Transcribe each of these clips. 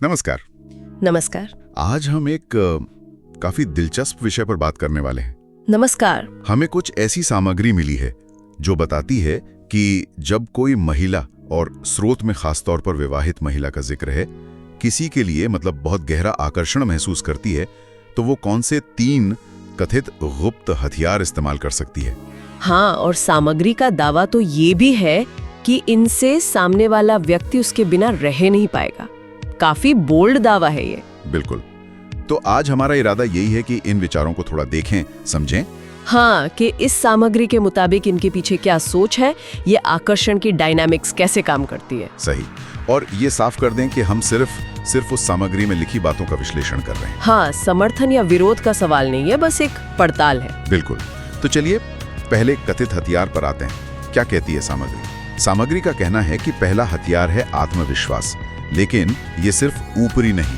नमस्कार। नमस्कार। आज हम एक काफी दिलचस्प विषय पर बात करने वाले हैं। नमस्कार। हमें कुछ ऐसी सामग्री मिली है जो बताती है कि जब कोई महिला, और स्रोत में खासतौर पर विवाहित महिला का जिक्र है, किसी के लिए मतलब बहुत गहरा आकर्षण महसूस करती है, तो वो कौन से 3 कथित गुप्त हथियार इस्तेमाल कर सकती है। हाँ, और सामग्री का दावा तो ये भी है कि इनसे सामने वाला व्यक्ति उसके बिना रह नहीं पाएगा। काफी बोल्ड दावा है ये। बिल्कुल। तो आज हमारा इरादा यही है कि इन विचारों को थोड़ा देखें, समझें। हाँ, कि इस सामग्री के मुताबिक इनके पीछे क्या सोच है, ये आकर्षण की डायनामिक्स कैसे काम करती है। सही। और ये साफ कर दें कि हम सिर्फ उस सामग्री में लिखी बातों का विश्लेषण कर रहे हैं। हाँ, समर्थन या विरोध का सवाल नहीं है, बस एक पड़ताल है। बिल्कुल। तो चलिए पहले कथित हथियार पर आते हैं। क्या कहती है सामग्री? सामग्री का कहना है कि पहला हथियार है आत्मविश्वास, लेकिन ये सिर्फ ऊपरी नहीं।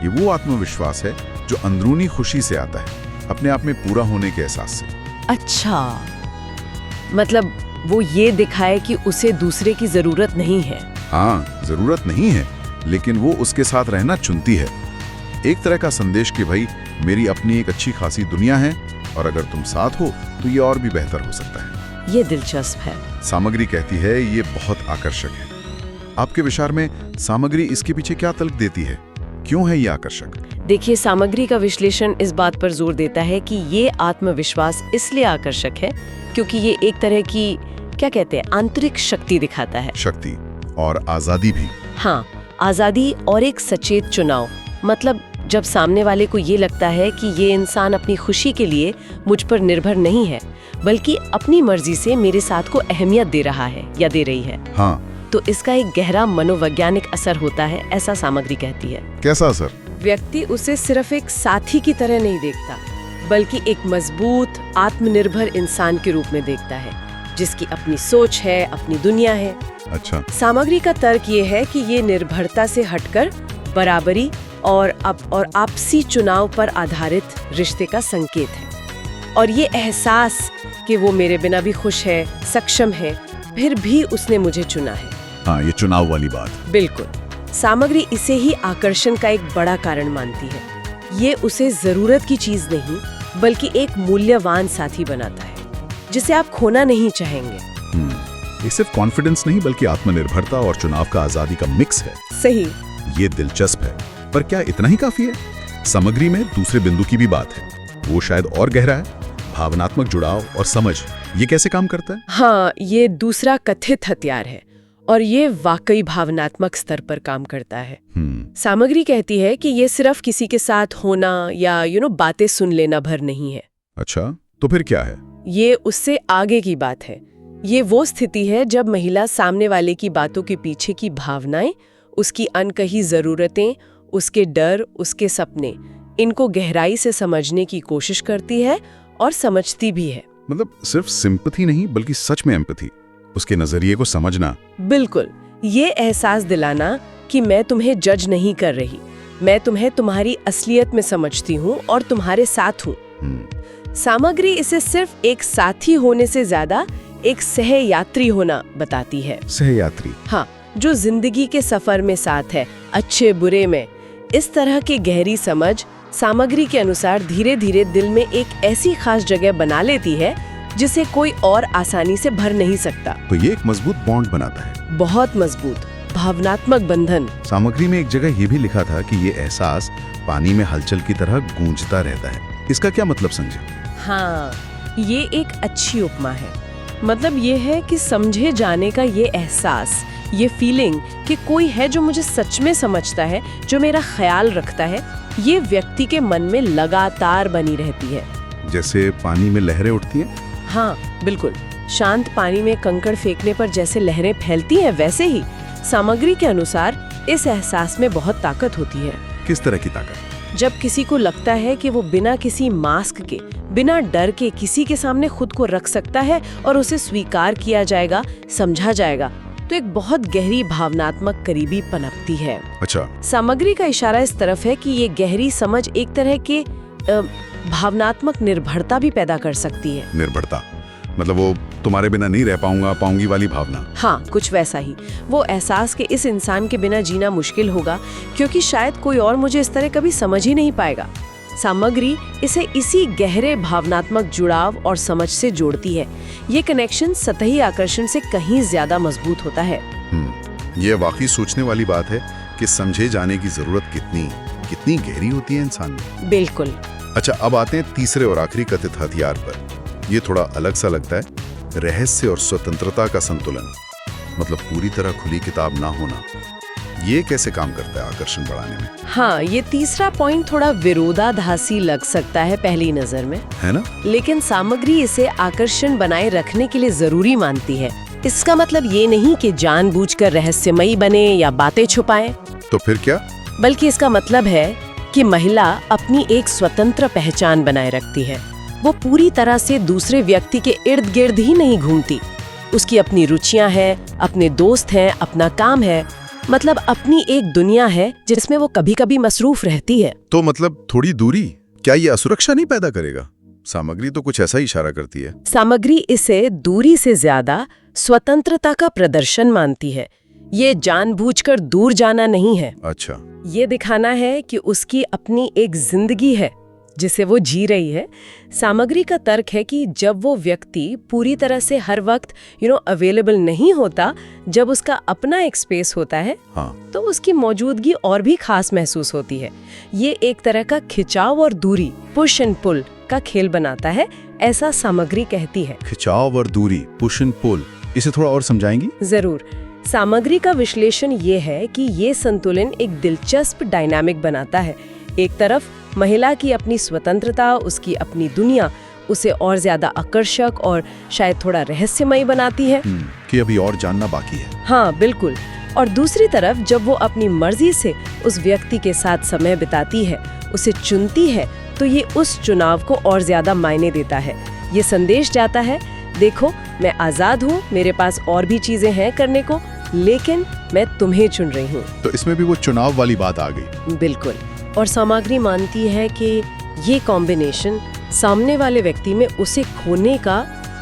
ये वो आत्मविश्वास है जो अंदरूनी खुशी से आता है, अपने आप में पूरा होने के एहसास से। अच्छा, मतलब वो ये दिखाए कि उसे दूसरे की जरूरत नहीं है। हाँ, जरूरत नहीं है, लेकिन वो उसके साथ रहना चुनती है। एक तरह का संदेश कि भाई मेरी अपनी एक अच्छी खासी दुनिया है, और अगर तुम साथ हो तो ये और भी बेहतर हो सकता है। ये दिलचस्प है। सामग्री कहती है ये बहुत आकर्षक है। आपके विचार में सामग्री इसके पीछे क्या तल्क देती है? क्यों है ये आकर्षक? देखिए, सामग्री का विश्लेषण इस बात पर जोर देता है कि ये आत्मविश्वास इसलिए आकर्षक है क्योंकि ये एक तरह की, क्या कहते हैं, आंतरिक शक्ति दिखाता है। शक्ति और आजादी भी। हाँ, आजादी और एक सचेत चुनाव। मतलब जब सामने वाले को ये लगता है कि ये इंसान अपनी खुशी के लिए मुझ पर निर्भर नहीं है, बल्कि अपनी मर्जी से मेरे साथ को अहमियत दे रहा है या दे रही है, हाँ, तो इसका एक गहरा मनोवैज्ञानिक असर होता है, ऐसा सामग्री कहती है। कैसा असर? व्यक्ति उसे सिर्फ एक साथी की तरह नहीं देखता, बल्कि एक मजबूत आत्मनिर्भर इंसान के रूप में देखता है, जिसकी अपनी सोच है, अपनी दुनिया है। अच्छा। सामग्री का तर्क ये है कि ये निर्भरता से हटकर बराबरी और आपसी चुनाव पर आधारित रिश्ते का संकेत है। और ये एहसास कि वो मेरे बिना भी खुश है, सक्षम है, फिर भी उसने मुझे चुना है। हाँ, ये चुनाव वाली बात। बिल्कुल। सामग्री इसे ही आकर्षण का एक बड़ा कारण मानती है। ये उसे जरूरत की चीज नहीं, बल्कि एक मूल्यवान साथी बनाता है, जिसे आप खोना नहीं चाहेंगे। ये सिर्फ कॉन्फिडेंस नहीं, बल्कि आत्मनिर्भरता और चुनाव का आजादी का मिक्स है। सही। ये दिलचस्प है, पर क्या इतना ही काफी है? सामग्री में दूसरे बिंदु की भी बात है, वो शायद और गहरा है। भावनात्मक जुड़ाव और समझ, ये कैसे काम करता है? हाँ, ये दूसरा कथित हथियार है, और ये वाकई भावनात्मक स्तर पर काम करता है। सामग्री कहती है कि ये सिर्फ किसी के साथ होना या बातें सुन लेना भर नहीं है। अच्छा, तो फिर क्या है? ये उससे आगे की बात है। ये वो स्थिति है जब महिला सामने वाले की बातों के पीछे की भावनाएं, उसकी अनकही जरूरतें, उसके डर, उसके सपने, इनको गहराई से समझने की कोशिश करती है और समझती भी है। मतलब सिर्फ सिंपैथी नहीं, बल्कि सच में एम्पैथी, उसके नजरिए को समझना। बिल्कुल। ये एहसास दिलाना कि मैं तुम्हें जज नहीं कर रही, मैं तुम्हें तुम्हारी असलियत में समझती हूँ और तुम्हारे साथ हूँ। सामग्री इसे सिर्फ एक साथी होने से ज्यादा एक सहयात्री होना बताती है। सहयात्री? हाँ, जो जिंदगी के सफर में साथ है, अच्छे बुरे में। इस तरह की गहरी समझ सामग्री के अनुसार धीरे धीरे दिल में एक ऐसी खास जगह बना लेती है जिसे कोई और आसानी से भर नहीं सकता। तो ये एक मजबूत बॉन्ड बनाता है। बहुत मजबूत भावनात्मक बंधन। सामग्री में एक जगह ये भी लिखा था कि ये एहसास पानी में हलचल की तरह गूंजता रहता है। इसका क्या मतलब समझे? हाँ, ये एक अच्छी उपमा है। मतलब ये है कि समझे जाने का ये एहसास, ये फीलिंग कि कोई है जो मुझे सच में समझता है, जो मेरा ख्याल रखता है, ये व्यक्ति के मन में लगातार बनी रहती है। जैसे पानी में लहरें उठती हैं? हाँ, बिल्कुल। शांत पानी में कंकड़ फेंकने पर जैसे लहरें फैलती हैं, वैसे ही सामग्री के अनुसार इस एहसास में बहुत ताकत होती है। किस तरह की ताकत? जब किसी को लगता है कि वो बिना किसी मास्क के, बिना डर के किसी के सामने खुद को रख सकता है और उसे स्वीकार किया जाएगा, समझा जाएगा, तो एक बहुत गहरी भावनात्मक करीबी पनपती है। अच्छा। सामग्री का इशारा इस तरफ है कि ये गहरी समझ एक तरह के भावनात्मक निर्भरता भी पैदा कर सकती है। निर्भरता मतलब वो तुम्हारे बिना नहीं रह पाऊंगी वाली भावना। हाँ, कुछ वैसा ही। वो एहसास कि इस इंसान के बिना जीना मुश्किल होगा क्योंकि शायद कोई और मुझे इस तरह कभी समझ ही नहीं पाएगा। सामग्री इसे इसी गहरे भावनात्मक जुड़ाव और समझ से जोड़ती है। ये कनेक्शन सतही आकर्षण से कहीं ज्यादा मजबूत होता है। ये वाकई सोचने वाली बात है कि समझे जाने की जरूरत कितनी गहरी होती है इंसान में। बिल्कुल। अच्छा, अब आते हैं तीसरे और आखिरी कथित हथियार पर। ये थोड़ा अलग सा लगता है, रहस्य और स्वतंत्रता का संतुलन। मतलब पूरी तरह खुली किताब ना होना। ये कैसे काम करता है आकर्षण बढ़ाने में? हाँ, ये तीसरा पॉइंट थोड़ा विरोधाभासी लग सकता है पहली नजर में, है ना? लेकिन सामग्री इसे आकर्षण बनाए रखने के लिए जरूरी मानती है। इसका मतलब ये नहीं कि जानबूझकर रहस्यमयी बने या बातें छुपाएं। तो फिर क्या? बल्कि इसका मतलब है कि महिला अपनी एक स्वतंत्र पहचान बनाए रखती है। वो पूरी तरह से दूसरे व्यक्ति के इर्द गिर्द ही नहीं घूमती। उसकी अपनी रुचियां हैं, अपने दोस्त हैं, अपना काम है, मतलब अपनी एक दुनिया है जिसमें वो कभी-कभी मसरूफ रहती है। तो मतलब थोड़ी दूरी, क्या ये असुरक्षा नहीं पैदा करेगा? सामग्री तो कुछ ऐसा ही इशारा करती है। सामग्री इसे दूरी से ज्यादा स्वतंत्रता का प्रदर्शन मानती है। ये जानबूझकर दूर जाना नहीं है। अच्छा। ये दिखाना है कि उसकी अपनी एक जिंदगी है जिसे वो जी रही है। सामग्री का तर्क है कि जब वो व्यक्ति पूरी तरह से हर वक्त अवेलेबल नहीं होता, जब उसका अपना एक स्पेस होता है, हाँ, तो उसकी मौजूदगी और भी खास महसूस होती है। ये एक तरह का खिंचाव और दूरी, पुश एंड पुल का खेल बनाता है, ऐसा सामग्री कहती है। खिंचाव और दूरी, पुश एंड पुल, इसे थोड़ा और समझाएंगी? जरूर। सामग्री का विश्लेषण ये है कि ये संतुलन एक दिलचस्प डायनामिक बनाता है। एक तरफ महिला की अपनी स्वतंत्रता, उसकी अपनी दुनिया उसे और ज्यादा आकर्षक और शायद थोड़ा रहस्यमयी बनाती है कि अभी और जानना बाकी है। हाँ, बिल्कुल। और दूसरी तरफ जब वो अपनी मर्जी से उस व्यक्ति के साथ समय बिताती है, उसे चुनती है, तो ये उस चुनाव को और ज्यादा मायने देता है। ये संदेश जाता है, देखो मैं आजाद हूँ, मेरे पास और भी चीजें हैं करने को, लेकिन मैं तुम्हें चुन रही हूँ। तो इसमें भी वो चुनाव वाली बात आ गई। बिल्कुल। और सामग्री मानती है कि ये कॉम्बिनेशन सामने वाले व्यक्ति में उसे खोने का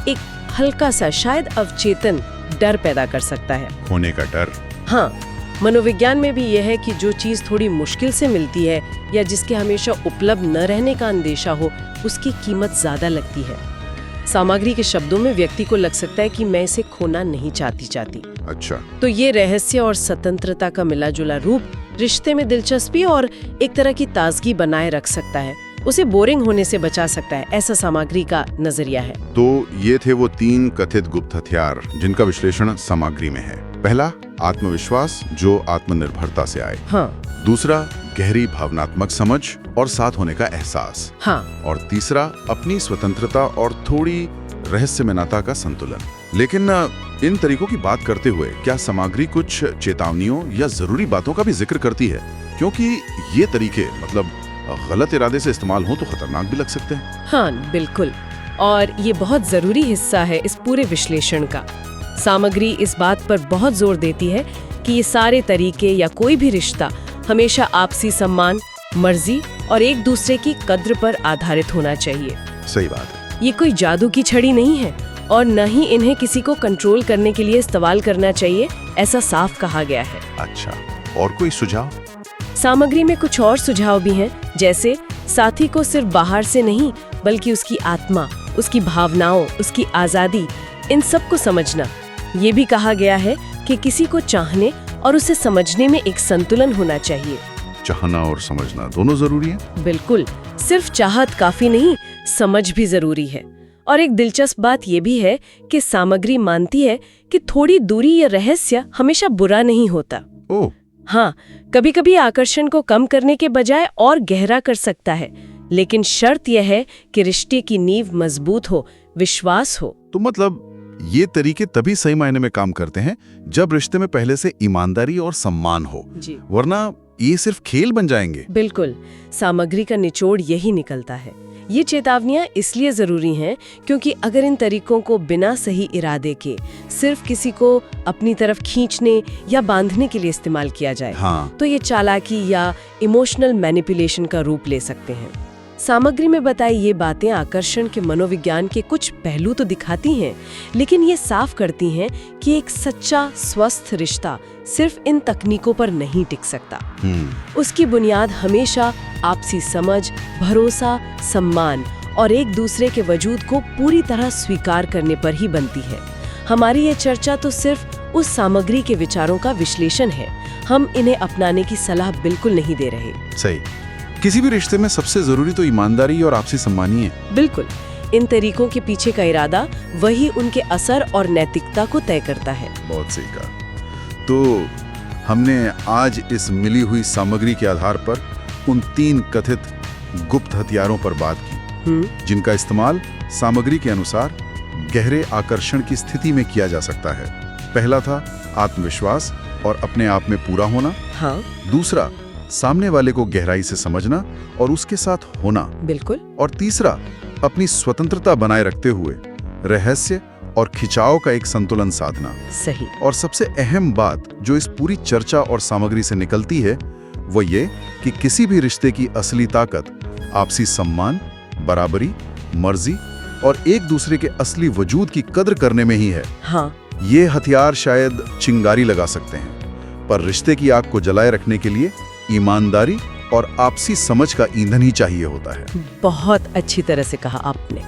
एक हल्का सा, शायद अवचेतन डर पैदा कर सकता है। खोने का डर? हाँ, मनोविज्ञान में भी यह है कि जो चीज थोड़ी मुश्किल से मिलती है या जिसके हमेशा उपलब्ध न रहने का अंदेशा हो, उसकी कीमत ज्यादा लगती है। सामग्री के शब्दों में व्यक्ति को लग सकता है कि मैं इसे खोना नहीं चाहती। अच्छा। तो ये रहस्य और स्वतंत्रता का मिला जुला रूप रिश्ते में दिलचस्पी और एक तरह की ताजगी बनाए रख सकता है, उसे बोरिंग होने से बचा सकता है, ऐसा सामग्री का नजरिया है। तो ये थे वो 3 कथित गुप्त हथियार जिनका विश्लेषण सामग्री में है। पहला, आत्मविश्वास जो आत्मनिर्भरता से आए। हाँ। दूसरा, गहरी भावनात्मक समझ और साथ होने का एहसास। हाँ। और तीसरा, अपनी स्वतंत्रता और थोड़ी रहस्यमयता का संतुलन। लेकिन इन तरीकों की बात करते हुए क्या सामग्री कुछ चेतावनियों या जरूरी बातों का भी जिक्र करती है? क्योंकि ये तरीके मतलब गलत इरादे से इस्तेमाल हो तो खतरनाक भी लग सकते हैं। हाँ, बिल्कुल। और ये बहुत जरूरी हिस्सा है इस पूरे विश्लेषण का। सामग्री इस बात पर बहुत जोर देती है कि ये सारे तरीके या कोई भी रिश्ता हमेशा आपसी सम्मान, मर्जी और एक दूसरे की कद्र पर आधारित होना चाहिए। सही बात है। ये कोई जादू की छड़ी नहीं है और न ही इन्हें किसी को कंट्रोल करने के लिए इस्तेमाल करना चाहिए, ऐसा साफ कहा गया है। अच्छा, और कोई सुझाव? सामग्री में कुछ और सुझाव भी हैं, जैसे साथी को सिर्फ बाहर से नहीं बल्कि उसकी आत्मा, उसकी भावनाओं, उसकी आजादी, इन सब को समझना। ये भी कहा गया है कि किसी को चाहने और उसे समझने में एक संतुलन होना चाहिए। चाहना और समझना दोनों जरूरी है? बिल्कुल। सिर्फ चाहत काफी नहीं, समझ भी जरूरी है। और एक दिलचस्प बात यह भी है कि सामग्री मानती है कि थोड़ी दूरी या रहस्य हमेशा बुरा नहीं होता। ओह। हाँ, कभी कभी आकर्षण को कम करने के बजाय और गहरा कर सकता है, लेकिन शर्त यह है कि रिश्ते की नींव मजबूत हो, विश्वास हो। तो मतलब ये तरीके तभी सही मायने में काम करते हैं जब रिश्ते में पहले से ईमानदारी और सम्मान हो, वरना ये सिर्फ खेल बन जाएंगे। बिल्कुल। सामग्री का निचोड़ यही निकलता है। ये चेतावनियां इसलिए जरूरी हैं क्योंकि अगर इन तरीकों को बिना सही इरादे के सिर्फ किसी को अपनी तरफ खींचने या बांधने के लिए इस्तेमाल किया जाए, हाँ, तो ये चालाकी या इमोशनल मैनिपुलेशन का रूप ले सकते हैं। सामग्री में बताई ये बातें आकर्षण के मनोविज्ञान के कुछ पहलू तो दिखाती हैं, लेकिन ये साफ करती हैं कि एक सच्चा स्वस्थ रिश्ता सिर्फ इन तकनीकों पर नहीं टिक सकता। उसकी बुनियाद हमेशा आपसी समझ, भरोसा, सम्मान और एक दूसरे के वजूद को पूरी तरह स्वीकार करने पर ही बनती है। हमारी ये चर्चा तो सिर्फ उस सामग्री के विचारों का विश्लेषण है। हम इन्हें अपनाने की सलाह बिल्कुल नहीं दे रहे। सही। किसी भी रिश्ते में सबसे जरूरी तो ईमानदारी और आपसी सम्मान ही है। बिल्कुल। इन तरीकों के पीछे का इरादा वही उनके असर और नैतिकता को तय करता है। बहुत सही कहा। तो हमने आज इस मिली हुई सामग्री के आधार पर उन 3 कथित गुप्त हथियारों पर बात की, जिनका इस्तेमाल सामग्री के अनुसार गहरे आकर्षण की स्थिति में किया जा सकता है। पहला था आत्मविश्वास और अपने आप में पूरा होना। हाँ। दूसरा, सामने वाले को गहराई से समझना और उसके साथ होना। बिल्कुल। और तीसरा, अपनी स्वतंत्रता बनाए रखते हुए रहस्य और खिंचाव का एक संतुलन साधना। सही। और सबसे अहम बात जो इस पूरी चर्चा और सामग्री से निकलती है वो ये कि किसी भी रिश्ते की असली ताकत आपसी सम्मान, बराबरी, मर्जी और एक दूसरे के असली वजूद की कद्र करने में ही है। हाँ। ये हथियार शायद चिंगारी लगा सकते हैं, पर रिश्ते की आग को जलाए रखने के लिए ईमानदारी और आपसी समझ का ईंधन ही चाहिए होता है। बहुत अच्छी तरह से कहा आपने।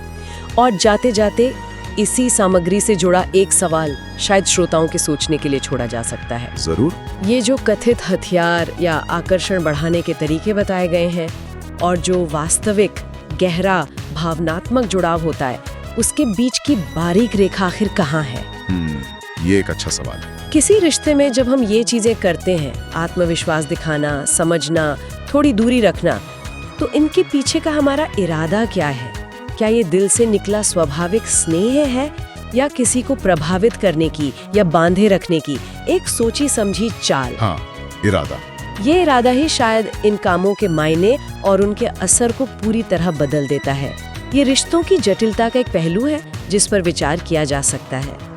और जाते जाते इसी सामग्री से जुड़ा एक सवाल शायद श्रोताओं के सोचने के लिए छोड़ा जा सकता है। जरूर। ये जो कथित हथियार या आकर्षण बढ़ाने के तरीके बताए गए हैं और जो वास्तविक गहरा भावनात्मक जुड़ाव होता है, उसके बीच की बारीक रेखा आखिर कहाँ है? ये एक अच्छा सवाल है। किसी रिश्ते में जब हम ये चीजें करते हैं, आत्मविश्वास दिखाना, समझना, थोड़ी दूरी रखना, तो इनके पीछे का हमारा इरादा क्या है? क्या ये दिल से निकला स्वाभाविक स्नेह है या किसी को प्रभावित करने की या बांधे रखने की एक सोची समझी चाल? हाँ, इरादा। ये इरादा ही शायद इन कामों के मायने और उनके असर को पूरी तरह बदल देता है। ये रिश्तों की जटिलता का एक पहलू है जिस पर विचार किया जा सकता है।